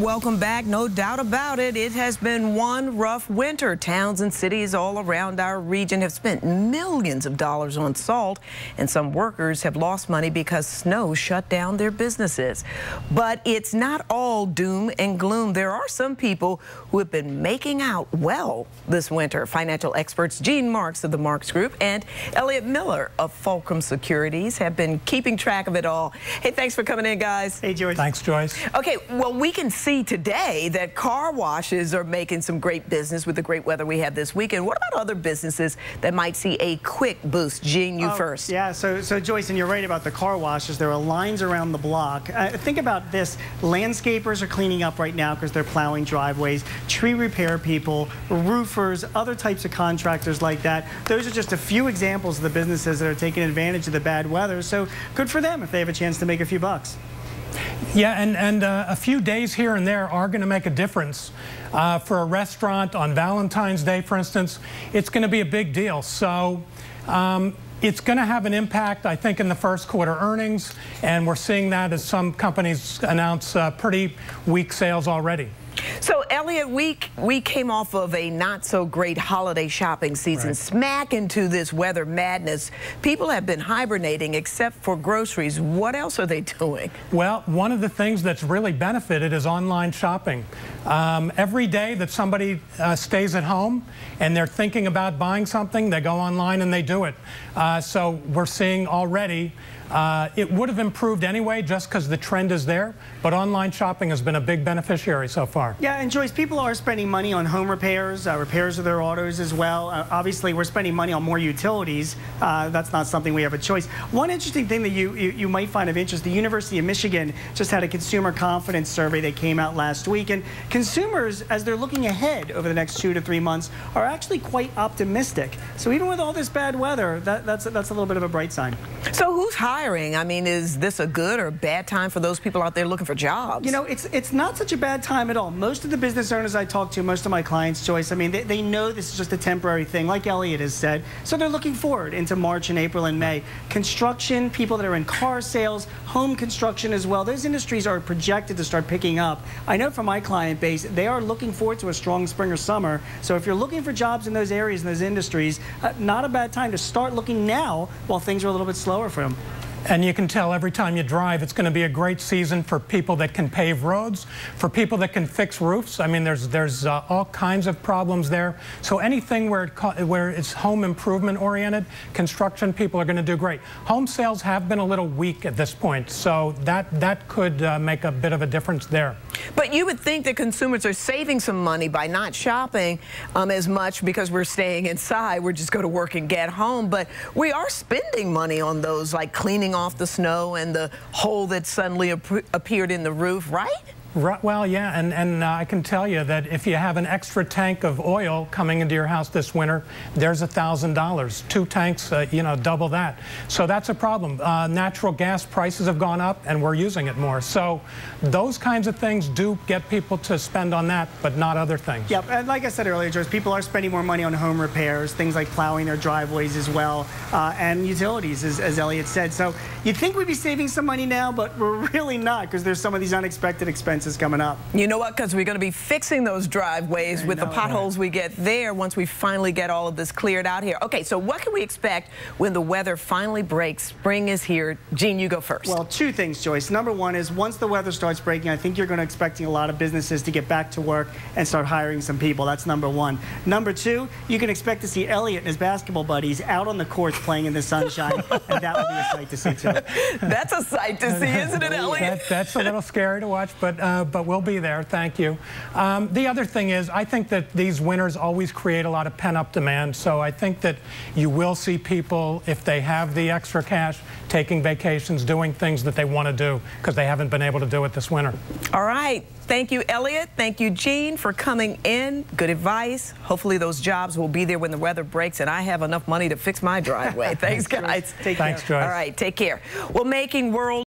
welcome back. No doubt about it. It has been one rough winter. Towns and cities all around our region have spent millions of dollars on salt, and some workers have lost money because snow shut down their businesses. But it's not all doom and gloom. There are some people who have been making out well this winter. Financial experts Gene Marks of the Marks Group and Elliot Miller of Fulcrum Securities have been keeping track of it all. Hey, thanks for coming in, guys. Hey, Joyce. Thanks, Joyce. Okay, well, we can see today that car washes are making some great business with the great weather we have this weekend. What about other businesses that might see a quick boost? Gene, you first. Yeah, so Joyce, and you're right about the car washes. There are lines around the block. Think about this. Landscapers are cleaning up right now because they're plowing driveways. Tree repair people, roofers, other types of contractors like that. Those are just a few examples of the businesses that are taking advantage of the bad weather. So good for them if they have a chance to make a few bucks. Yeah, and a few days here and there are going to make a difference. For a restaurant on Valentine's Day, for instance, it's going to be a big deal. So it's going to have an impact, I think, in the first quarter earnings, and we're seeing that as some companies announce pretty weak sales already. So, Elliot, we came off of a not-so-great holiday shopping season, right, smack into this weather madness. People have been hibernating except for groceries. What else are they doing? Well, one of the things that's really benefited is online shopping. Every day that somebody stays at home and they're thinking about buying something, they go online and they do it. So we're seeing already it would have improved anyway just because the trend is there, but online shopping has been a big beneficiary so far. Yeah, and Joyce, people are spending money on home repairs, repairs of their autos as well. Obviously, we're spending money on more utilities. That's not something we have a choice. One interesting thing that you might find of interest, the University of Michigan just had a consumer confidence survey that came out last week, and consumers, as they're looking ahead over the next 2 to 3 months, are actually quite optimistic. So even with all this bad weather, that's a little bit of a bright sign. So who's hiring? I mean, is this a good or a bad time for those people out there looking for jobs? You know, it's not such a bad time at all. Most of the business owners I talk to, most of my clients, Joyce, I mean, they know this is just a temporary thing, like Elliot has said. So they're looking forward into March and April and May. Construction, people that are in car sales, home construction as well, those industries are projected to start picking up. I know from my client base, they are looking forward to a strong spring or summer. So if you're looking for jobs in those areas, in those industries, not a bad time to start looking now while things are a little bit slower for them. And you can tell every time you drive, it's going to be a great season for people that can pave roads, for people that can fix roofs. I mean, there's all kinds of problems there. So anything where it's home improvement oriented, construction, people are going to do great. Home sales have been a little weak at this point, so that could make a bit of a difference there. But you would think that consumers are saving some money by not shopping as much because we're staying inside. We're just go to work and get home. But we are spending money on those, like cleaning off the snow and the hole that suddenly appeared in the roof, right? Right, well, yeah, and I can tell you that if you have an extra tank of oil coming into your house this winter, there's $1,000. 2 tanks, you know, double that. So that's a problem. Natural gas prices have gone up, and we're using it more. So those kinds of things do get people to spend on that, but not other things. Yep, and like I said earlier, Joyce, people are spending more money on home repairs, things like plowing their driveways as well, and utilities, as Elliot said. So you'd think we'd be saving some money now, but we're really not, because there's some of these unexpected expenses coming up. You know what? Because we're going to be fixing those driveways with the potholes we get there once we finally get all of this cleared out here. Okay, so what can we expect when the weather finally breaks? Spring is here. Gene, you go first. Well, 2 things, Joyce. Number 1 is once the weather starts breaking, I think you're going to expecting a lot of businesses to get back to work and start hiring some people. That's number 1. Number 2, you can expect to see Elliot and his basketball buddies out on the courts playing in the sunshine, and that will be a sight to see too. That's a sight to see, isn't it, Elliot? That's a little scary to watch, but we'll be there. Thank you. The other thing is, I think that these winters always create a lot of pent-up demand, so I think that you will see people, if they have the extra cash, taking vacations, doing things that they want to do because they haven't been able to do it this winter. All right. Thank you, Elliot. Thank you, Gene, for coming in. Good advice. Hopefully those jobs will be there when the weather breaks and I have enough money to fix my driveway. Thanks, guys. Thanks, Joyce. All right, take care. Well, making world